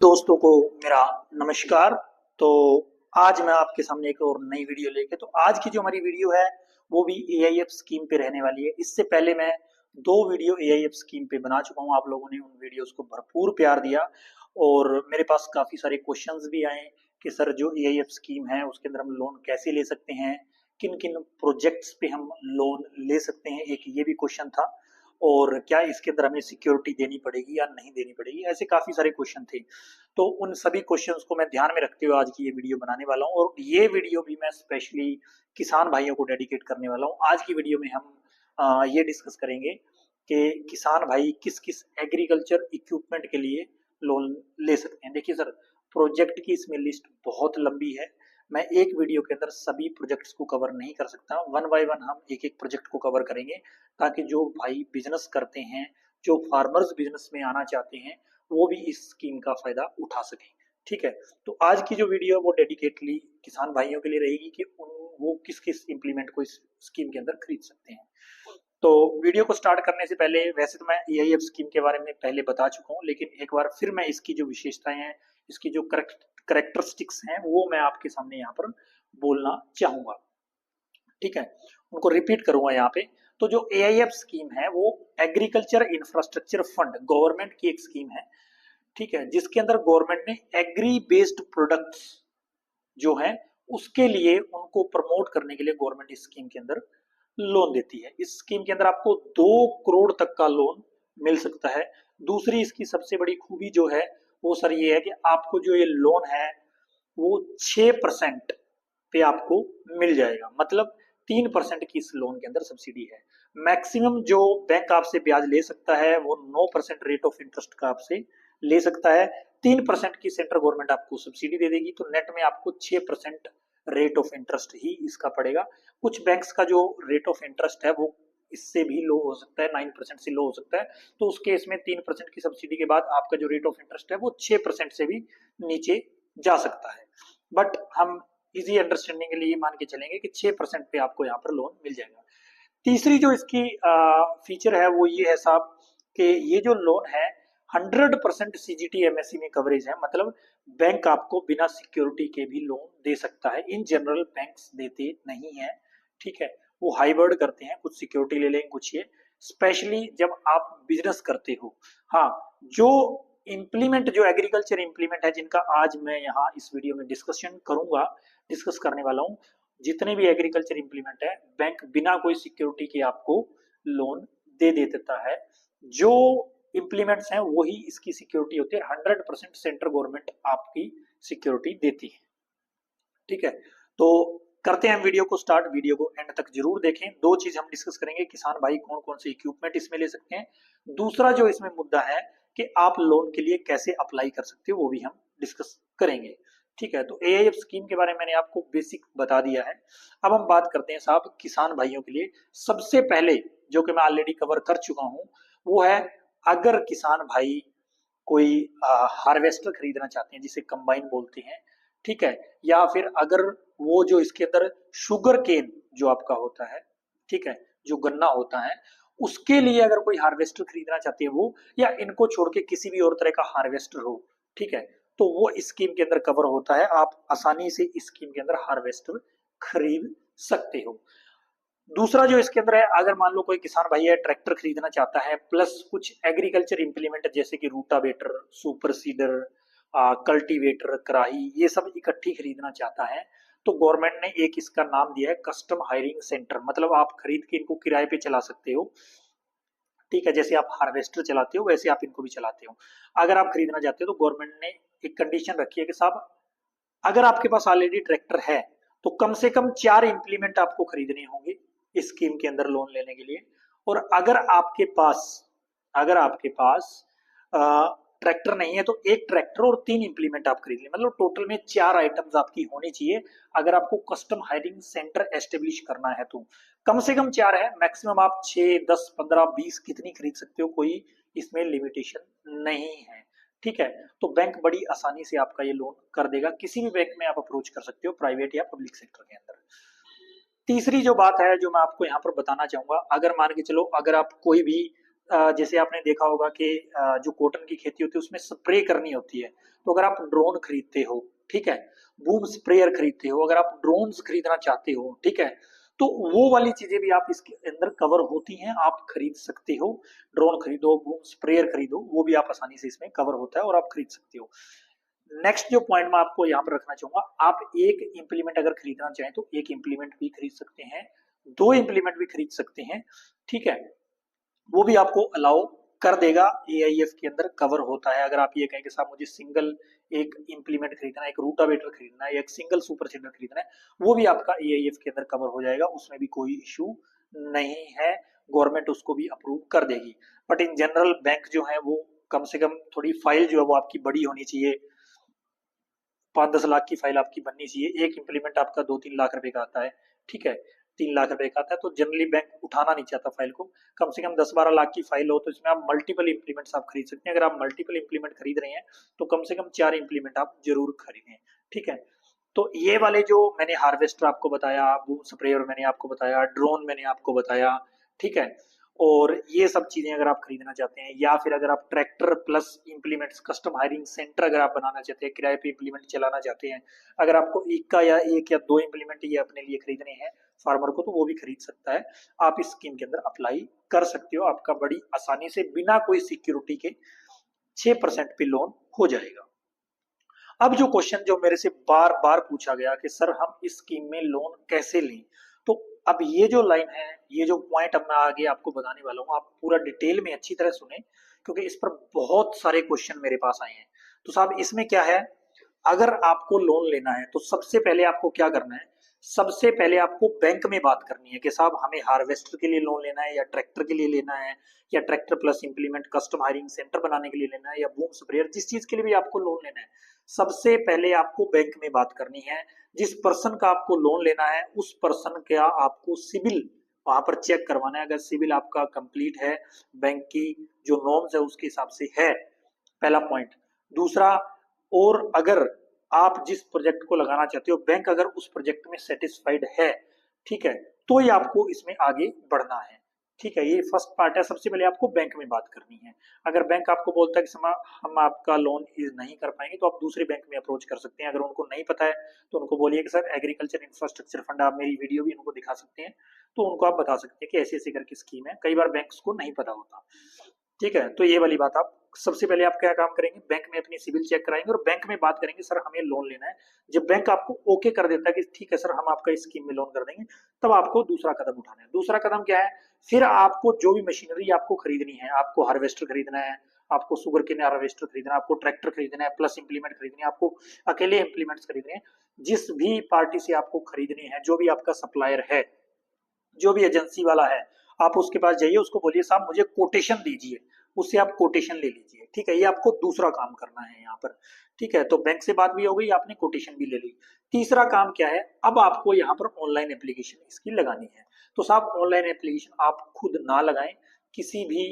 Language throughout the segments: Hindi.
दोस्तों को मेरा नमस्कार। तो आज मैं आपके सामने एक और नई वीडियो लेके तो आज की जो हमारी वीडियो है वो भी एआईएफ स्कीम पे रहने वाली है। इससे पहले मैं दो वीडियो एआईएफ स्कीम पे बना चुका हूँ। आप लोगों ने उन वीडियोस को भरपूर प्यार दिया और मेरे पास काफी सारे क्वेश्चंस भी आए कि सर जो एआईएफ स्कीम है उसके अंदर हम लोन कैसे ले सकते हैं, किन किन प्रोजेक्ट्स पे हम लोन ले सकते हैं, एक ये भी क्वेश्चन था। और क्या इसके अंदर हमें सिक्योरिटी देनी पड़ेगी या नहीं देनी पड़ेगी, ऐसे काफी सारे क्वेश्चन थे। तो उन सभी क्वेश्चंस को मैं ध्यान में रखते हुए आज की ये वीडियो बनाने वाला हूँ और ये वीडियो भी मैं स्पेशली किसान भाइयों को डेडिकेट करने वाला हूँ। आज की वीडियो में हम ये डिस्कस करेंगे कि किसान भाई किस किस एग्रीकल्चर इक्विपमेंट के लिए लोन ले सकते हैं। देखिए सर, प्रोजेक्ट की इसमें लिस्ट बहुत लंबी है। मैं एक वीडियो के अंदर सभी प्रोजेक्ट्स को कवर नहीं कर सकता। वन बाय वन हम एक एक प्रोजेक्ट को कवर करेंगे ताकि जो भाई बिजनेस करते हैं, जो फार्मर्स बिजनेस में आना चाहते हैं, वो भी इस स्कीम का फायदा उठा सकें। ठीक है, तो आज की जो वीडियो है वो डेडिकेटली किसान भाइयों के लिए रहेगी कि वो किस किस इंप्लीमेंट को इस स्कीम के अंदर खरीद सकते हैं। तो वीडियो को स्टार्ट करने से पहले, वैसे तो मैं एआईएफ स्कीम के बारे में पहले बता चुका हूँ, लेकिन एक बार फिर मैं इसकी जो विशेषताएं हैं, इसकी जो करेक्टरिस्टिक्स हैं, वो मैं आपके सामने यहाँ पर बोलना चाहूंगा। ठीक है, उनको रिपीट करूंगा यहाँ पे। तो जो एआईएफ स्कीम है वो एग्रीकल्चर इंफ्रास्ट्रक्चर फंड गवर्नमेंट की एक स्कीम है। ठीक है, जिसके अंदर गवर्नमेंट ने एग्री बेस्ड प्रोडक्ट्स जो है उसके लिए उनको प्रमोट करने के लिए गवर्नमेंट इस स्कीम के अंदर लोन देती है। इस स्कीम के अंदर आपको 2 करोड़ तक का लोन मिल सकता है। दूसरी इसकी सबसे बड़ी खूबी जो है वो सर ये है कि आपको जो ये लोन है वो 6% पे आपको मिल जाएगा। मतलब 3% की इस लोन के अंदर सब्सिडी है। मैक्सिमम जो बैंक आपसे ब्याज ले सकता है वो 9% रेट ऑफ इंटरेस्ट का आपसे ले सकता है। 3% की सेंट्रल गवर्नमेंट आपको सब्सिडी दे देगी, तो नेट में आपको 6% रेट ऑफ इंटरेस्ट ही इसका पड़ेगा। कुछ बैंक्स का जो रेट ऑफ इंटरेस्ट है वो इससे भी लो हो सकता है, 9% से लो हो सकता है। तो उस केस में 3% की सब्सिडी के बाद आपका जो रेट ऑफ इंटरेस्ट है वो 6% से भी नीचे जा सकता है। बट हम इजी अंडरस्टैंडिंग के लिए मान के चलेंगे कि 6% पे आपको यहाँ पर लोन मिल जाएगा। तीसरी जो इसकी फीचर है वो ये है साहब कि ये जो लोन है 100% सीजीटी एमएससी में कवरेज है। मतलब बैंक आपको बिना सिक्योरिटी के भी लोन दे सकता है। इन जनरल बैंक्स देते नहीं है। ठीक है, वो हाइब्रिड करते हैं, कुछ सिक्योरिटी ले लेंगे, कुछ ये स्पेशली जब आप बिजनेस करते हो। हाँ, जो इम्प्लीमेंट, जो एग्रीकल्चर इम्प्लीमेंट है जिनका आज मैं यहाँ इस वीडियो में डिस्कस करने वाला हूँ, जितने भी एग्रीकल्चर इम्प्लीमेंट है बैंक बिना कोई सिक्योरिटी के आपको लोन दे देता है। जो इम्प्लीमेंट्स हैं वही इसकी सिक्योरिटी होती है। 100% सेंट्रल गवर्नमेंट आपकी सिक्योरिटी देती है। ठीक है, तो करते हैं वीडियो को स्टार्ट। वीडियो को एंड तक जरूर देखें। दो चीज हम डिस्कस करेंगे, किसान भाई कौन कौन से इक्विपमेंट इसमें ले सकते हैं। दूसरा जो इसमें मुद्दा है कि आप लोन के लिए कैसे अप्लाई कर सकते हो, वो भी हम डिस्कस करेंगे। ठीक है, तो एआईएफ स्कीम के बारे में मैंने आपको बेसिक बता दिया है। अब हम बात करते हैं साहब किसान भाइयों के लिए। सबसे पहले जो कि मैं ऑलरेडी कवर कर चुका हूं वो है, अगर किसान भाई कोई हार्वेस्टर खरीदना चाहते हैं जिसे कंबाइन बोलते हैं, ठीक है, या फिर अगर वो जो इसके अंदर शुगर केन जो आपका होता है, ठीक है, जो गन्ना होता है, उसके लिए अगर कोई हार्वेस्टर खरीदना चाहते हैं वो, या इनको छोड़ के किसी भी और तरह का हार्वेस्टर हो, ठीक है, तो वो इस स्कीम के अंदर कवर होता है। आप आसानी से इस स्कीम के अंदर हार्वेस्टर खरीद सकते हो। दूसरा जो इसके अंदर है, अगर मान लो कोई किसान भाई है ट्रैक्टर खरीदना चाहता है प्लस कुछ एग्रीकल्चर इंप्लीमेंट जैसे कि रूटावेटर, सुपर सीडर, कल्टीवेटर, कराही, ये सब इकट्ठी खरीदना चाहता है, तो गवर्नमेंट ने एक इसका नाम दिया है कस्टम हायरिंग सेंटर। मतलब आप खरीद के इनको किराए पे चला सकते हो। ठीक है, जैसे आप हार्वेस्टर चलाते हो वैसे आप इनको भी चलाते हो। अगर आप खरीदना चाहते हो तो गवर्नमेंट ने एक कंडीशन रखी है कि साहब अगर आपके पास ऑलरेडी ट्रैक्टर है तो कम से कम 4 इंप्लीमेंट आपको खरीदने होंगे इस स्कीम के अंदर लोन लेने के लिए। और अगर आपके पास ट्रैक्टर नहीं है तो एक ट्रैक्टर और 3 इंप्लीमेंट आप खरीद लें। मतलब टोटल में 4 आइटम्स आपकी होनी चाहिए अगर आपको कस्टम हायरिंग सेंटर एस्टेब्लिश करना है। तो कम से कम 4 है, मैक्सिमम आप 6, 10, 15, 20 कितनी खरीद सकते हो, कोई इसमें लिमिटेशन नहीं है। ठीक है, तो बैंक बड़ी आसानी से आपका ये लोन कर देगा। किसी भी बैंक में आप अप्रोच कर सकते हो, प्राइवेट या पब्लिक सेक्टर के अंदर। तीसरी जो बात है जो मैं आपको यहाँ पर बताना चाहूंगा, अगर मान के चलो अगर आप कोई भी जैसे आपने देखा होगा कि जो कॉटन की खेती होती है उसमें स्प्रे करनी होती है, तो अगर आप ड्रोन खरीदते हो, ठीक है, बूम स्प्रेयर खरीदते हो, अगर आप ड्रोन्स खरीदना चाहते हो, ठीक है, तो वो वाली चीजें भी आप इसके अंदर कवर होती हैं, आप खरीद सकते हो। ड्रोन खरीदो, बूम स्प्रेयर खरीदो, वो भी आप आसानी से इसमें कवर होता है और आप खरीद सकते हो। नेक्स्ट जो पॉइंट मैं आपको यहाँ पर रखना चाहूंगा, आप एक इम्प्लीमेंट अगर खरीदना चाहें तो एक इम्प्लीमेंट भी खरीद सकते हैं, दो इम्प्लीमेंट भी खरीद सकते हैं, ठीक है, वो भी आपको अलाउ कर देगा, एआईएफ के अंदर कवर होता है। अगर आप ये कहें कि साहब मुझे सिंगल एक इम्प्लीमेंट खरीदना है, एक रूटावेटर खरीदना है, एक सिंगल सुपर सीडर खरीदना है, वो भी आपका एआईएफ के अंदर कवर हो जाएगा, उसमें भी कोई इशू नहीं है, गवर्नमेंट उसको भी अप्रूव कर देगी। बट इन जनरल बैंक जो है वो कम से कम थोड़ी फाइल जो है वो आपकी बड़ी होनी चाहिए, 5-10 लाख की फाइल आपकी बननी चाहिए। एक इम्प्लीमेंट आपका 2-3 लाख रुपए का आता है, ठीक है, 3 लाख रुपए का आता है, तो जनरली बैंक उठाना नहीं चाहता फाइल को। कम से कम 10-12 लाख की फाइल हो तो इसमें आप मल्टीपल इम्प्लीमेंट्स आप खरीद सकते हैं। अगर आप मल्टीपल इम्प्लीमेंट खरीद रहे हैं तो कम से कम 4 इम्प्लीमेंट आप जरूर खरीदें, ठीक है। तो ये वाले जो मैंने हार्वेस्टर आपको बताया, बूम स्प्रेयर मैंने आपको बताया, ड्रोन मैंने आपको बताया, ठीक है, और ये सब चीजें अगर आप खरीदना चाहते हैं, या फिर अगर आप tractor plus implements custom hiring centre अगर आप बनाना चाहते हैं, किराए पे इम्प्लीमेंट चलाना चाहते हैं, अगर आपको एक या दो इम्प्लीमेंट ये अपने लिए खरीदने हैं फार्मर को, तो वो भी खरीद सकता है। आप इस स्कीम के अंदर अप्लाई कर सकते हो, आपका बड़ी आसानी से बिना कोई सिक्योरिटी के 6% पे लोन हो जाएगा। अब जो क्वेश्चन जो मेरे से बार बार पूछा गया कि सर हम इस स्कीम में लोन कैसे लें, तो अब ये जो लाइन है, ये जो पॉइंट अब मैं आगे आपको बताने वाला हूँ, आप पूरा डिटेल में अच्छी तरह सुने, क्योंकि इस पर बहुत सारे क्वेश्चन मेरे पास आए हैं। तो साहब इसमें क्या है, अगर आपको लोन लेना है तो सबसे पहले आपको क्या करना है, सबसे पहले आपको बैंक में बात करनी है कि साहब हमें हार्वेस्टर के लिए लोन लेना है, या ट्रैक्टर के लिए लेना है, या tractor plus implement custom hiring centre बनाने के लिए लेना है, या बूम स्प्रेयर, जिस चीज के लिए भी आपको लोन लेना है, सबसे पहले आपको बैंक में बात करनी है। जिस पर्सन का आपको लोन लेना है उस पर्सन का आपको सिविल वहां पर चेक करवाना है। अगर सिविल आपका कंप्लीट है, बैंक की जो नॉर्म्स है उसके हिसाब से है, पहला पॉइंट। दूसरा, और अगर आप जिस प्रोजेक्ट को लगाना चाहते हो बैंक अगर उस प्रोजेक्ट में सेटिस्फाइड है, ठीक है, तो ही आपको इसमें आगे बढ़ना है, ठीक है। ये फर्स्ट पार्ट है, सबसे पहले आपको बैंक में बात करनी है। अगर बैंक आपको बोलता है कि समा हम आपका लोन नहीं कर पाएंगे, तो आप दूसरे बैंक में अप्रोच कर सकते हैं। अगर उनको नहीं पता है तो उनको बोलिए कि सर एग्रीकल्चर इंफ्रास्ट्रक्चर फंड, आप मेरी वीडियो भी उनको दिखा सकते हैं, तो उनको आप बता सकते हैं कि ऐसे ऐसे करके स्कीम है। कई बार बैंक्स को नहीं पता होता, ठीक है। तो ये वाली बात आप सबसे पहले आप क्या काम करेंगे, बैंक में अपनी सिविल चेक कराएंगे और बैंक में बात करेंगे सर हमें लोन लेना है। जब बैंक आपको ओके कर देता है कि ठीक है सर हम आपका इस स्कीम में लोन कर देंगे, तब आपको दूसरा कदम उठाना है। दूसरा कदम क्या है, फिर आपको जो भी मशीनरी आपको खरीदनी है, आपको हार्वेस्टर खरीदना है, आपको शुगर केन हार्वेस्टर खरीदना है, आपको ट्रैक्टर खरीदना है, प्लस इंप्लीमेंट खरीदनी है, आपको अकेले इंप्लीमेंट्स खरीदने हैं, जिस भी पार्टी से आपको खरीदनी है, जो भी आपका सप्लायर है, जो भी एजेंसी वाला है, आप उसके पास जाइए, उसको बोलिए साहब मुझे कोटेशन दीजिए, उससे आप कोटेशन ले लीजिए, ठीक है। ये आपको दूसरा काम करना है यहाँ पर, ठीक है। तो बैंक से बात भी हो गई, आपने कोटेशन भी ले ली। तीसरा काम क्या है, अब आपको यहाँ पर ऑनलाइन एप्लीकेशन इसकी लगानी है। तो साहब ऑनलाइन एप्लीकेशन आप खुद ना लगाएं, किसी भी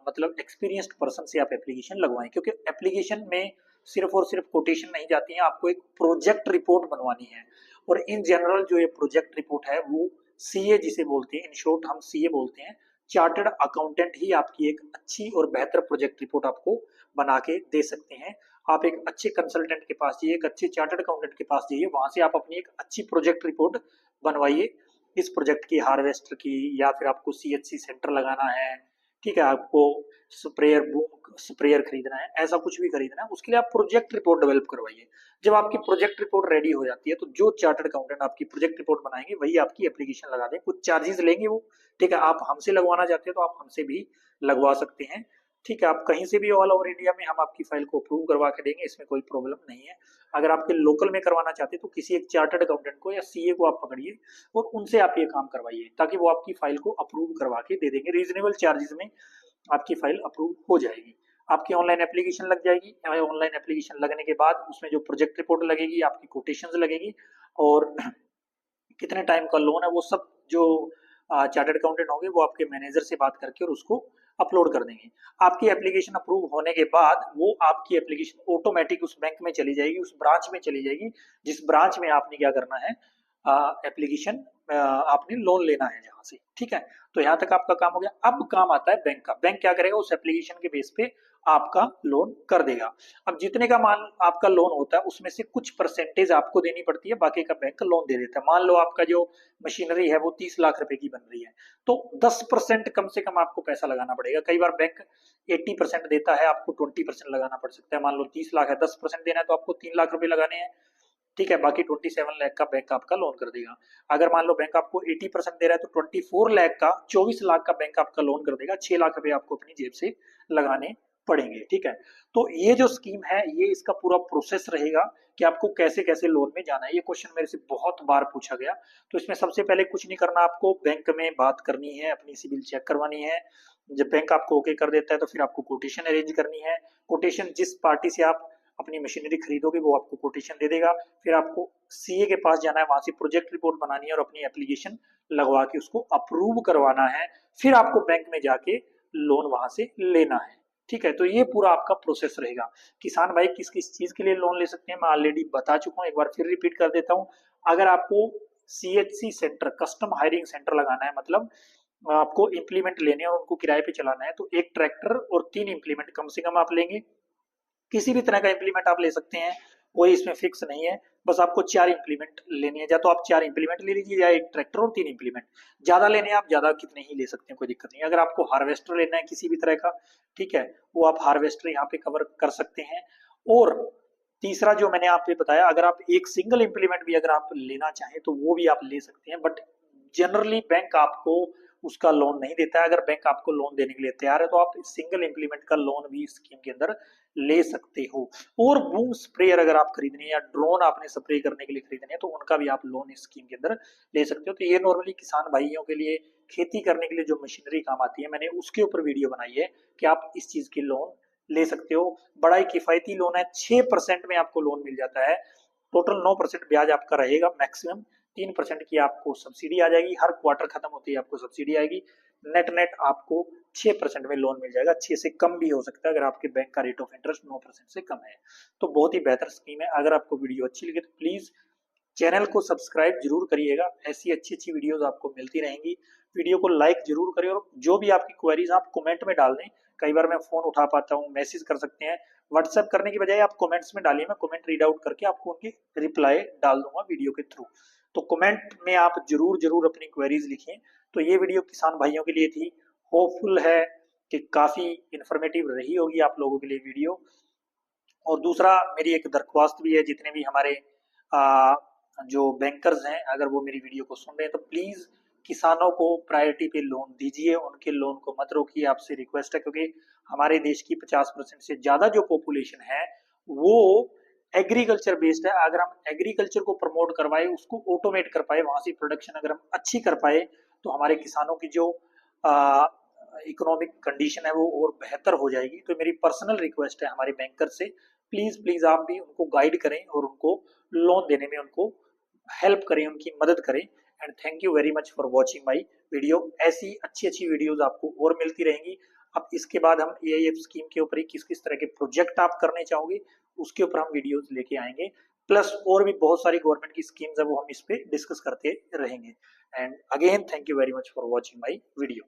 मतलब एक्सपीरियंस्ड पर्सन से आप एप्लीकेशन लगवाएं, क्योंकि एप्लीकेशन में सिर्फ और सिर्फ कोटेशन नहीं जाती है, आपको एक प्रोजेक्ट रिपोर्ट बनवानी है। और इन जनरल जो ये प्रोजेक्ट रिपोर्ट है वो सीए जिसे बोलते हैं, इन शॉर्ट हम सीए बोलते हैं, चार्टर्ड अकाउंटेंट ही आपकी एक अच्छी और बेहतर प्रोजेक्ट रिपोर्ट आपको बना के दे सकते हैं। आप एक अच्छे कंसल्टेंट के पास जाइए, एक अच्छे चार्टर्ड अकाउंटेंट के पास जाइए, वहां से आप अपनी एक अच्छी प्रोजेक्ट रिपोर्ट बनवाइए, इस प्रोजेक्ट की, हार्वेस्टर की, या फिर आपको सीएचसी सेंटर लगाना है, ठीक है, आपको स्प्रेयर खरीदना है, ऐसा कुछ भी खरीदना है, उसके लिए आप प्रोजेक्ट रिपोर्ट डेवलप करवाइए। जब आपकी प्रोजेक्ट रिपोर्ट रेडी हो जाती है तो जो चार्टर्ड अकाउंटेंट आपकी प्रोजेक्ट रिपोर्ट बनाएंगे वही आपकी एप्लीकेशन लगा दें, कुछ चार्जेस लेंगे वो, ठीक है। आप हमसे लगवाना चाहते हैं तो आप हमसे भी लगवा सकते हैं, ठीक है। आप कहीं से भी ऑल ओवर इंडिया में हम आपकी फाइल को अप्रूव करवा के देंगे, इसमें कोई प्रॉब्लम नहीं है। अगर आपके लोकल में करवाना चाहते हैं तो किसी एक चार्टर्ड अकाउंटेंट को या सीए को आप पकड़िए और उनसे आप ये काम करवाइए, ताकि वो आपकी फाइल को अप्रूव करवा के दे देंगे, रीजनेबल चार्जेस में आपकी फाइल अप्रूव हो जाएगी। आपकी ऑनलाइन एप्लीकेशन लग जाएगी, ऑनलाइन एप्लीकेशन लगने के बाद उसमें जो प्रोजेक्ट रिपोर्ट लगेगी, आपकी कोटेशंस लगेगी, और कितने टाइम का लोन है वो सब जो चार्टर्ड अकाउंटेंट होंगे वो आपके मैनेजर से बात करके और उसको अपलोड कर देंगे। आपकी एप्लीकेशन अप्रूव होने के बाद वो आपकी एप्लीकेशन ऑटोमेटिक उस बैंक में चली जाएगी, उस ब्रांच में चली जाएगी, जिस ब्रांच में आपने क्या करना है, एप्लीकेशन आपने लोन लेना है जहां से, ठीक है। तो यहाँ तक आपका काम हो गया। अब काम आता है बैंक का। बैंक क्या करेगा, उस एप्लीकेशन के बेस पे आपका लोन कर देगा। अब जितने का मान आपका लोन होता है उसमें से कुछ परसेंटेज आपको देनी पड़ती है, बाकी का बैंक लोन दे देता है। मान लो आपका जो मशीनरी है वो 30 लाख रुपए की बन रही है, तो 10% कम से कम आपको पैसा लगाना पड़ेगा। कई बार बैंक 80% देता है, आपको 20% लगाना पड़ सकता है। मान लो 30 लाख है, 10% देना है तो आपको 3 लाख रुपए लगाने हैं, ठीक है। बाकी 27 लाख का बैंक आपका लोन कर देगा। अगर मान लो बैंक आपको 80% दे रहा है तो 24 लाख का, 24 लाख का बैंक आपका लोन कर देगा। 6 लाख रुपए आपको अपनी जेब से लगाने पड़ेंगे, ठीक है। तो ये जो स्कीम है, ये इसका पूरा प्रोसेस रहेगा कि आपको कैसे कैसे लोन में जाना है। ये क्वेश्चन मेरे से बहुत बार पूछा गया। तो इसमें सबसे पहले कुछ नहीं करना, आपको बैंक में बात करनी है, अपनी सिविल चेक करवानी है। जब बैंक आपको ओके कर देता है तो फिर आपको कोटेशन अरेंज करनी है। कोटेशन जिस पार्टी से आप अपनी मशीनरी खरीदोगे वो आपको कोटेशन दे देगा। फिर आपको सीए के पास जाना है, वहां से प्रोजेक्ट रिपोर्ट बनानी है और अपनी एप्लीकेशन लगवा के उसको अप्रूव करवाना है। फिर आपको बैंक में जाके लोन वहां से लेना है, ठीक है। तो ये पूरा आपका प्रोसेस रहेगा। किसान भाई किस किस चीज के लिए लोन ले सकते हैं मैं ऑलरेडी बता चुका हूँ, एक बार फिर रिपीट कर देता हूँ। अगर आपको CHC centre, custom hiring centre लगाना है, मतलब आपको इंप्लीमेंट लेने और उनको किराए पे चलाना है, तो एक ट्रैक्टर और 3 इंप्लीमेंट कम से कम आप लेंगे। किसी भी तरह का इंप्लीमेंट आप ले सकते हैं, कोई इसमें फिक्स नहीं है। बस आपको 4 इंप्लीमेंट लेनी है, या तो आप 4 इंप्लीमेंट ले लीजिए या एक ट्रैक्टर और 3 इंप्लीमेंट। ज्यादा लेने हैं आप ज्यादा कितने ही ले सकते हैं, कोई दिक्कत नहीं। अगर आपको हार्वेस्टर लेना है किसी भी तरह का, ठीक है, वो आप हार्वेस्टर यहाँ पे कवर कर सकते हैं। और तीसरा जो मैंने आपको बताया, अगर आप एक सिंगल इंप्लीमेंट भी अगर आप लेना चाहें तो वो भी आप ले सकते हैं, बट जनरली बैंक आपको उसका लोन नहीं देता है। अगर बैंक आपको लोन देने के लिए तैयार है तो आप सिंगल इंप्लीमेंट का लोन भी स्कीम के अंदर ले सकते हो। और बूम स्प्रेयर अगर आप खरीदने या ड्रोन आपने स्प्रे करने के लिए खरीदने हैं तो उनका भी आप लोन इस स्कीम के अंदर ले सकते हो। तो ये नॉर्मली किसान भाइयों के लिए, खेती करने के लिए जो मशीनरी काम आती है, मैंने उसके ऊपर वीडियो बनाई है कि आप इस चीज की लोन ले सकते हो। बड़ा ही किफायती लोन है, 6% में आपको लोन मिल जाता है। टोटल 9% ब्याज आपका रहेगा मैक्सिमम। 3% की आपको सब्सिडी आ जाएगी, हर क्वार्टर खत्म होते ही आपको सब्सिडी आएगी। नेट नेट आपको 6% में लोन मिल जाएगा। 6 से कम भी हो सकता है अगर आपके बैंक का रेट ऑफ इंटरेस्ट 9% से कम है। तो बहुत ही बेहतर स्कीम है। अगर आपको वीडियो अच्छी लगे तो प्लीज चैनल को सब्सक्राइब जरूर करिएगा, ऐसी अच्छी अच्छी वीडियोस आपको मिलती रहेंगी। वीडियो को लाइक जरूर करें और जो भी आपकी क्वेरीज आप कमेंट में डाल दें। कई बार मैं फोन उठा पाता हूँ, मैसेज कर सकते हैं। व्हाट्सएप करने की बजाय आप कमेंट्स में डालिए, मैं कमेंट रीड आउट करके आपको उनके रिप्लाई डाल दूंगा वीडियो के थ्रू। तो कमेंट में आप जरूर जरूर अपनी क्वेरीज लिखें। तो ये वीडियो किसान भाइयों के लिए थी, होपफुल है कि काफी इंफॉर्मेटिव रही होगी आप लोगों के लिए वीडियो। और दूसरा मेरी एक दरख्वास्त भी है, जितने भी हमारे जो बैंकर्स हैं, अगर वो मेरी वीडियो को सुन रहे हैं तो प्लीज किसानों को प्रायोरिटी पे लोन दीजिए, उनके लोन को मत रोकिए, आपसे रिक्वेस्ट है। क्योंकि हमारे देश की 50% से ज्यादा जो पॉपुलेशन है वो एग्रीकल्चर बेस्ड है। अगर हम एग्रीकल्चर को प्रमोट करवाए, उसको ऑटोमेट कर पाए, वहां से प्रोडक्शन अगर हम अच्छी कर पाए तो हमारे किसानों की जो इकोनॉमिक कंडीशन है वो और बेहतर हो जाएगी। तो मेरी पर्सनल रिक्वेस्ट है हमारे बैंकर से, प्लीज प्लीज आप भी उनको गाइड करें और उनको लोन देने में उनको हेल्प करें, उनकी मदद करें। And thank you very much for watching my video. ऐसी अच्छी अच्छी वीडियोज आपको और मिलती रहेंगी। अब इसके बाद हम एआईएफ स्कीम के ऊपर ही किस किस तरह के प्रोजेक्ट आप करने चाहोगे उसके ऊपर हम वीडियोज लेके आएंगे। प्लस और भी बहुत सारी गवर्नमेंट की स्कीम्स है वो हम इस पे डिस्कस करते रहेंगे। And again thank you very much for watching my video.